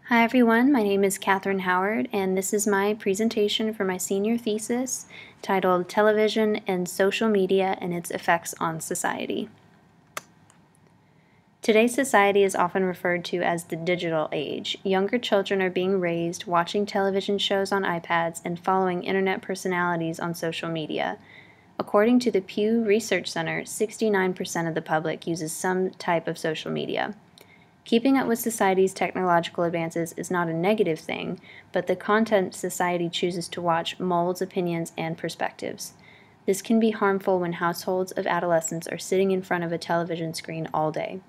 Hi everyone, my name is Catherine Howard, and this is my presentation for my senior thesis titled Television and Social Media and Its Effects on Society. Today's society is often referred to as the digital age. Younger children are being raised watching television shows on iPads and following internet personalities on social media. According to the Pew Research Center, 69% of the public uses some type of social media. Keeping up with society's technological advances is not a negative thing, but the content society chooses to watch molds opinions and perspectives. This can be harmful when households of adolescents are sitting in front of a television screen all day.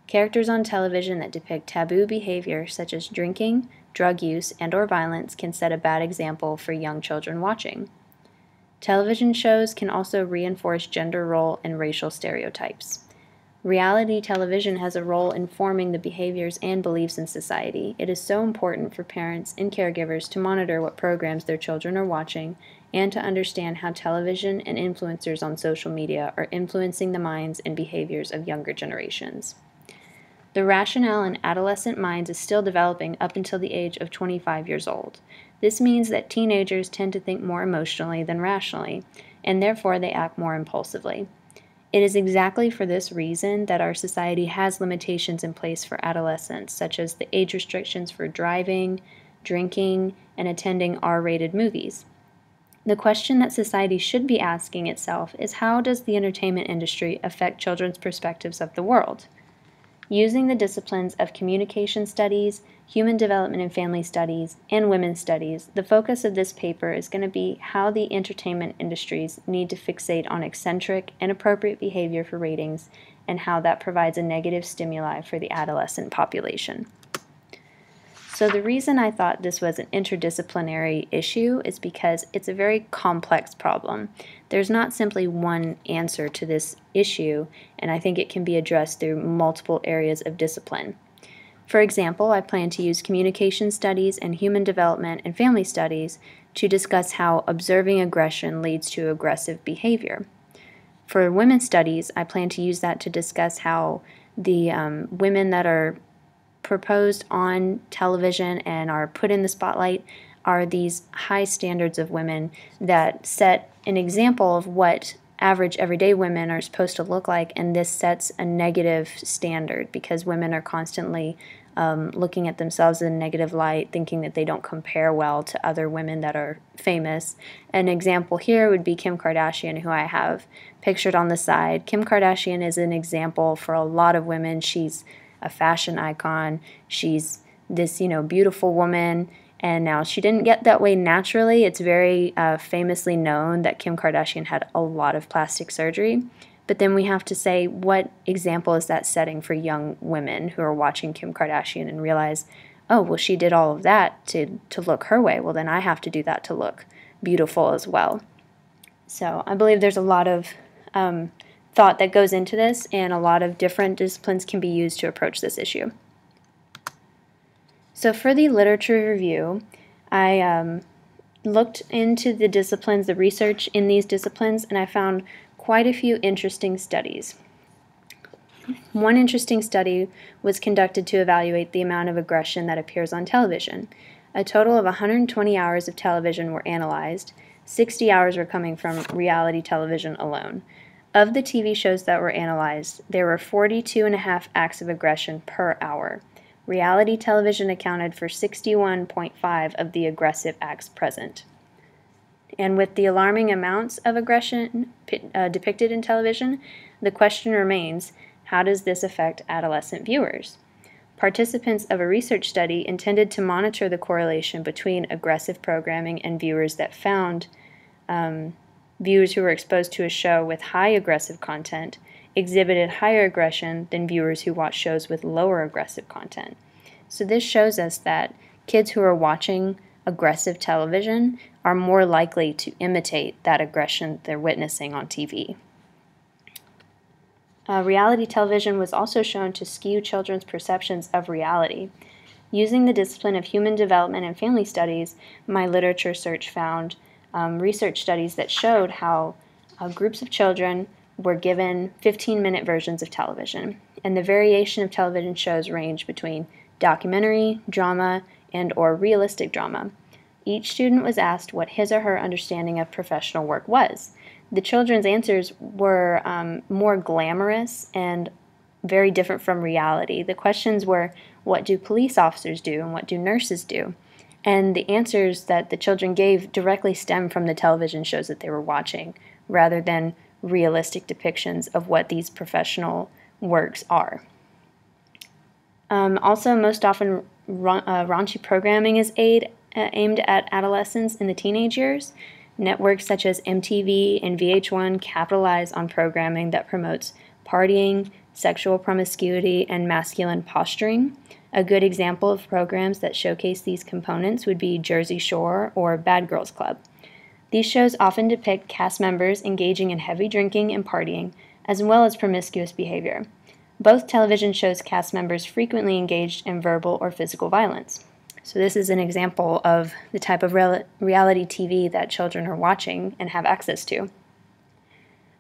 Characters on television that depict taboo behavior such as drinking, drug use, and/or violence can set a bad example for young children watching. Television shows can also reinforce gender role and racial stereotypes. Reality television has a role in forming the behaviors and beliefs in society. It is so important for parents and caregivers to monitor what programs their children are watching and to understand how television and influencers on social media are influencing the minds and behaviors of younger generations. The rationale in adolescent minds is still developing up until the age of 25 years old. This means that teenagers tend to think more emotionally than rationally, and therefore they act more impulsively. It is exactly for this reason that our society has limitations in place for adolescents, such as the age restrictions for driving, drinking, and attending R-rated movies. The question that society should be asking itself is, how does the entertainment industry affect children's perspectives of the world? Using the disciplines of communication studies, human development and family studies, and women's studies, the focus of this paper is going to be how the entertainment industries need to fixate on eccentric, inappropriate behavior for ratings, and how that provides a negative stimuli for the adolescent population. So the reason I thought this was an interdisciplinary issue is because it's a very complex problem. There's not simply one answer to this issue, and I think it can be addressed through multiple areas of discipline. For example, I plan to use communication studies and human development and family studies to discuss how observing aggression leads to aggressive behavior. For women's studies, I plan to use that to discuss how the women that are proposed on television and are put in the spotlight are these high standards of women that set an example of what average everyday women are supposed to look like, and this sets a negative standard because women are constantly looking at themselves in a negative light, thinking that they don't compare well to other women that are famous. An example here would be Kim Kardashian, who I have pictured on the side. Kim Kardashian is an example for a lot of women. She's a fashion icon. She's this, beautiful woman, and now she didn't get that way naturally. It's very famously known that Kim Kardashian had a lot of plastic surgery. But then we have to say, what example is that setting for young women who are watching Kim Kardashian and realize, oh, well, she did all of that to look her way. Well, then I have to do that to look beautiful as well. So I believe there's a lot of thought that goes into this, and a lot of different disciplines can be used to approach this issue. So for the literature review, I looked into the disciplines, the research in these disciplines, and I found quite a few interesting studies. One interesting study was conducted to evaluate the amount of aggression that appears on television. A total of 120 hours of television were analyzed. 60 hours were coming from reality television alone. Of the TV shows that were analyzed, there were 42.5 acts of aggression per hour. Reality television accounted for 61.5 of the aggressive acts present. And with the alarming amounts of aggression depicted in television, the question remains, how does this affect adolescent viewers? Participants of a research study intended to monitor the correlation between aggressive programming and viewers that found viewers who were exposed to a show with high aggressive content exhibited higher aggression than viewers who watched shows with lower aggressive content. So this shows us that kids who are watching aggressive television are more likely to imitate that aggression they're witnessing on TV. Reality television was also shown to skew children's perceptions of reality. Using the discipline of human development and family studies, my literature search found research studies that showed how groups of children were given 15-minute versions of television, and the variation of television shows range between documentary, drama, and/or realistic drama. Each student was asked what his or her understanding of professional work was. The children's answers were more glamorous and very different from reality. The questions were, what do police officers do and what do nurses do? And the answers that the children gave directly stem from the television shows that they were watching, rather than realistic depictions of what these professional works are. Also, most often, raunchy programming is aimed at adolescents in the teenage years. Networks such as MTV and VH1 capitalize on programming that promotes partying, sexual promiscuity, and masculine posturing. A good example of programs that showcase these components would be Jersey Shore or Bad Girls Club. These shows often depict cast members engaging in heavy drinking and partying, as well as promiscuous behavior. Both television shows' cast members frequently engaged in verbal or physical violence. So this is an example of the type of reality TV that children are watching and have access to.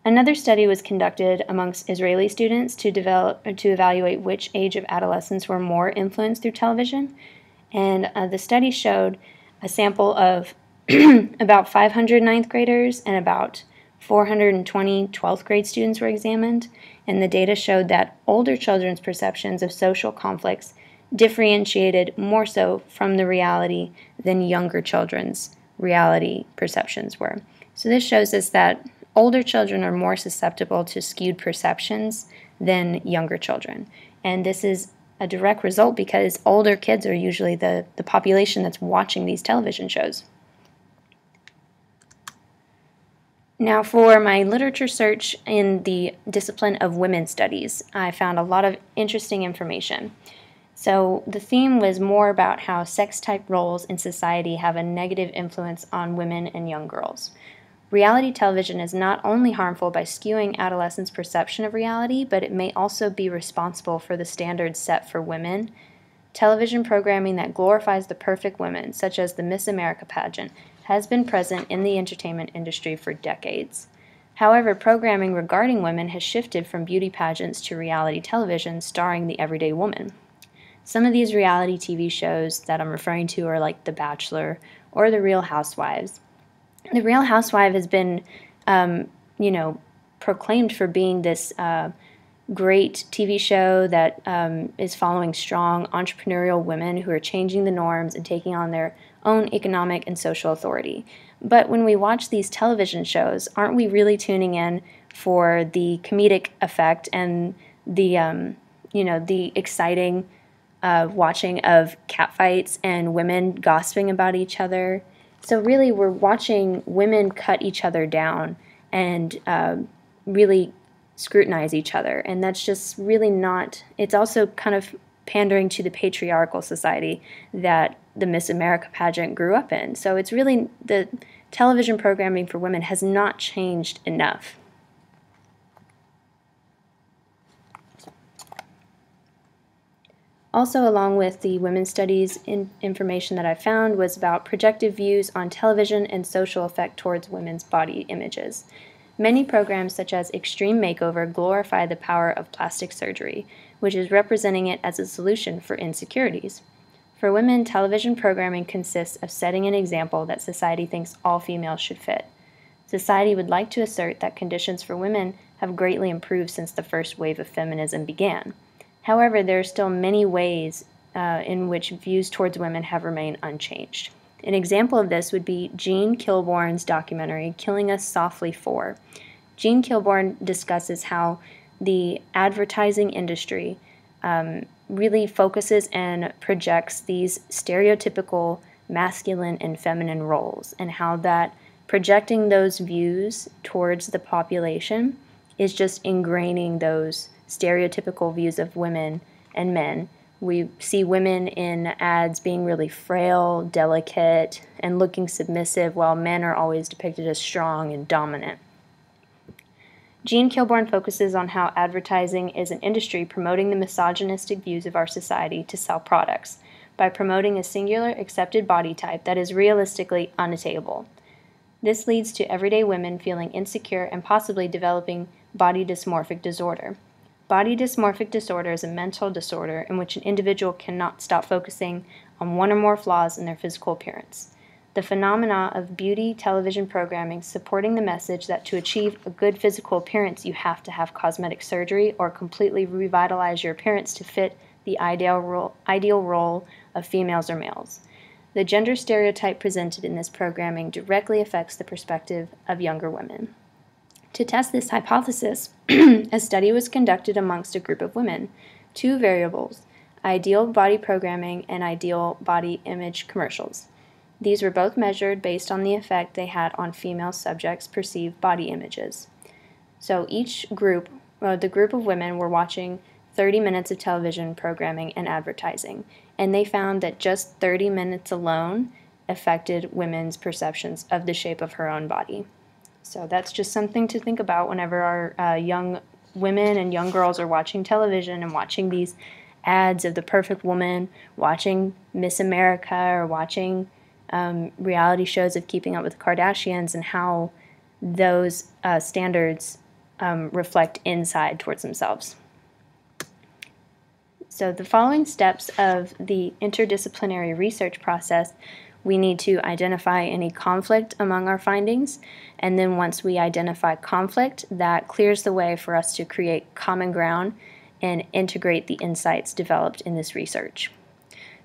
Another study was conducted amongst Israeli students to evaluate which age of adolescents were more influenced through television, and the study showed a sample of about 500 ninth graders and about 420 12th grade students were examined, and the data showed that older children's perceptions of social conflicts differentiated more so from the reality than younger children's reality perceptions were. So this shows us that older children are more susceptible to skewed perceptions than younger children. And this is a direct result because older kids are usually the population that's watching these television shows. Now, for my literature search in the discipline of women's studies, I found a lot of interesting information. So the theme was more about how sex-type roles in society have a negative influence on women and young girls. Reality television is not only harmful by skewing adolescents' perception of reality, but it may also be responsible for the standards set for women. Television programming that glorifies the perfect women, such as the Miss America pageant, has been present in the entertainment industry for decades. However, programming regarding women has shifted from beauty pageants to reality television starring the everyday woman. Some of these reality TV shows that I'm referring to are like The Bachelor or The Real Housewives. The Real Housewife has been, proclaimed for being this great TV show that is following strong entrepreneurial women who are changing the norms and taking on their own economic and social authority. But when we watch these television shows, aren't we really tuning in for the comedic effect and the exciting watching of catfights and women gossiping about each other? So really, we're watching women cut each other down and really scrutinize each other. And that's just really not, it's also kind of pandering to the patriarchal society that the Miss America pageant grew up in. So it's really, the television programming for women has not changed enough. Also, along with the women's studies information that I found was about projective views on television and social effect towards women's body images. Many programs such as Extreme Makeover glorify the power of plastic surgery, which is representing it as a solution for insecurities. For women, television programming consists of setting an example that society thinks all females should fit. Society would like to assert that conditions for women have greatly improved since the first wave of feminism began. However, there are still many ways in which views towards women have remained unchanged. An example of this would be Jean Kilbourne's documentary, Killing Us Softly 4. Jean Kilbourne discusses how the advertising industry really focuses and projects these stereotypical masculine and feminine roles, and how that projecting those views towards the population is just ingraining those stereotypical views of women and men. We see women in ads being really frail, delicate, and looking submissive, while men are always depicted as strong and dominant. Jean Kilbourne focuses on how advertising is an industry promoting the misogynistic views of our society to sell products by promoting a singular accepted body type that is realistically unattainable. This leads to everyday women feeling insecure and possibly developing body dysmorphic disorder. Body dysmorphic disorder is a mental disorder in which an individual cannot stop focusing on one or more flaws in their physical appearance. The phenomena of beauty television programming supporting the message that to achieve a good physical appearance you have to have cosmetic surgery or completely revitalize your appearance to fit the ideal role of females or males. The gender stereotype presented in this programming directly affects the perspective of younger women. To test this hypothesis, a study was conducted amongst a group of women. Two variables, ideal body programming and ideal body image commercials. These were both measured based on the effect they had on female subjects' perceived body images. So each group, the group of women were watching 30 minutes of television programming and advertising, and they found that just 30 minutes alone affected women's perceptions of the shape of her own body. So that's just something to think about whenever our young women and young girls are watching television and watching these ads of the perfect woman, watching Miss America or watching reality shows of Keeping Up with the Kardashians, and how those standards reflect inside towards themselves. So the following steps of the interdisciplinary research process, we need to identify any conflict among our findings, and then once we identify conflict, that clears the way for us to create common ground and integrate the insights developed in this research.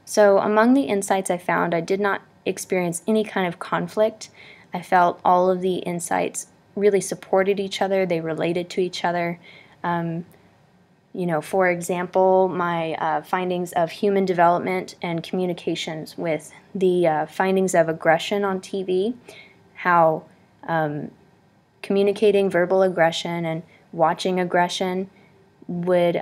So among the insights I found, I did not experience any kind of conflict. I felt all of the insights really supported each other, they related to each other. For example, my findings of human development and communications with the findings of aggression on TV, how communicating verbal aggression and watching aggression would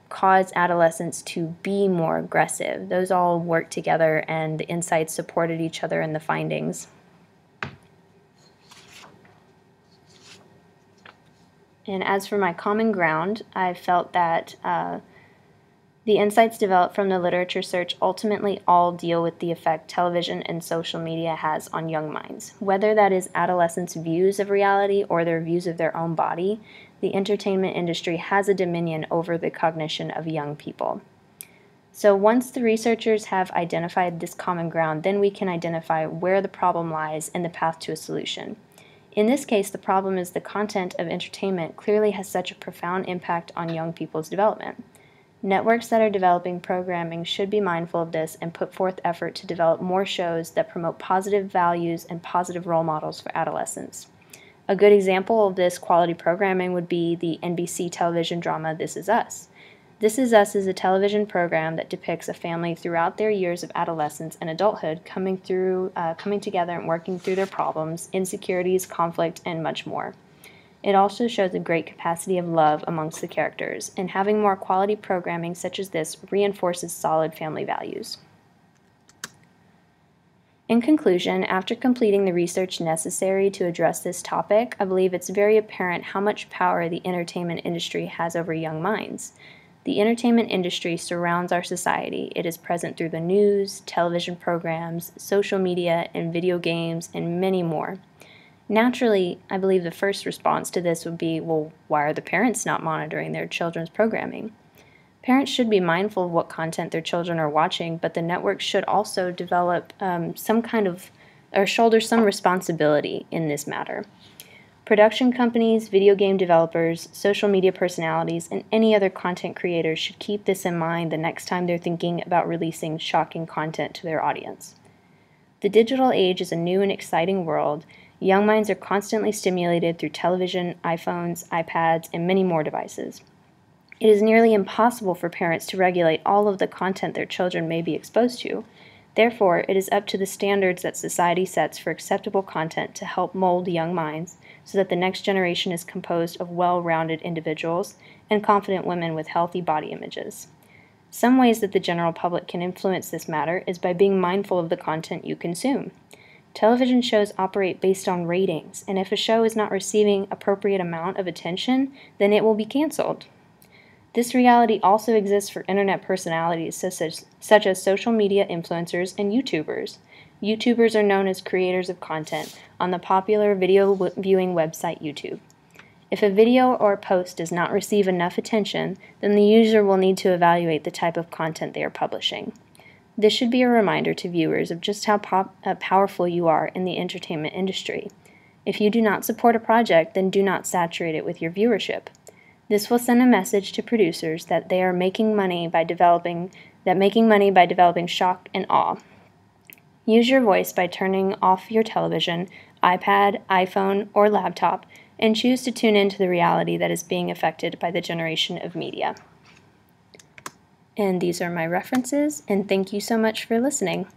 cause adolescents to be more aggressive. Those all work together, and the insights supported each other in the findings. And as for my common ground, I felt that the insights developed from the literature search ultimately all deal with the effect television and social media has on young minds. Whether that is adolescents' views of reality or their views of their own body, the entertainment industry has a dominion over the cognition of young people. So once the researchers have identified this common ground, then we can identify where the problem lies and the path to a solution. In this case, the problem is the content of entertainment clearly has such a profound impact on young people's development. Networks that are developing programming should be mindful of this and put forth effort to develop more shows that promote positive values and positive role models for adolescents. A good example of this quality programming would be the NBC television drama This Is Us. This Is Us is a television program that depicts a family throughout their years of adolescence and adulthood coming together and working through their problems, insecurities, conflict, and much more. It also shows a great capacity of love amongst the characters, and having more quality programming such as this reinforces solid family values. In conclusion, after completing the research necessary to address this topic, I believe it's very apparent how much power the entertainment industry has over young minds. The entertainment industry surrounds our society. It is present through the news, television programs, social media, and video games, and many more. Naturally, I believe the first response to this would be, well, why are the parents not monitoring their children's programming? Parents should be mindful of what content their children are watching, but the networks should also develop shoulder some responsibility in this matter. Production companies, video game developers, social media personalities, and any other content creators should keep this in mind the next time they're thinking about releasing shocking content to their audience. The digital age is a new and exciting world. Young minds are constantly stimulated through television, iPhones, iPads, and many more devices. It is nearly impossible for parents to regulate all of the content their children may be exposed to. Therefore, it is up to the standards that society sets for acceptable content to help mold young minds so that the next generation is composed of well-rounded individuals and confident women with healthy body images. Some ways that the general public can influence this matter is by being mindful of the content you consume. Television shows operate based on ratings, and if a show is not receiving appropriate amount of attention, then it will be canceled. This reality also exists for internet personalities such as social media influencers and YouTubers. YouTubers are known as creators of content on the popular video viewing website YouTube. If a video or post does not receive enough attention, then the user will need to evaluate the type of content they are publishing. This should be a reminder to viewers of just how powerful you are in the entertainment industry. If you do not support a project, then do not saturate it with your viewership. This will send a message to producers that they are making money by developing shock and awe. Use your voice by turning off your television, iPad, iPhone, or laptop, and choose to tune into the reality that is being affected by the generation of media. And these are my references, and thank you so much for listening.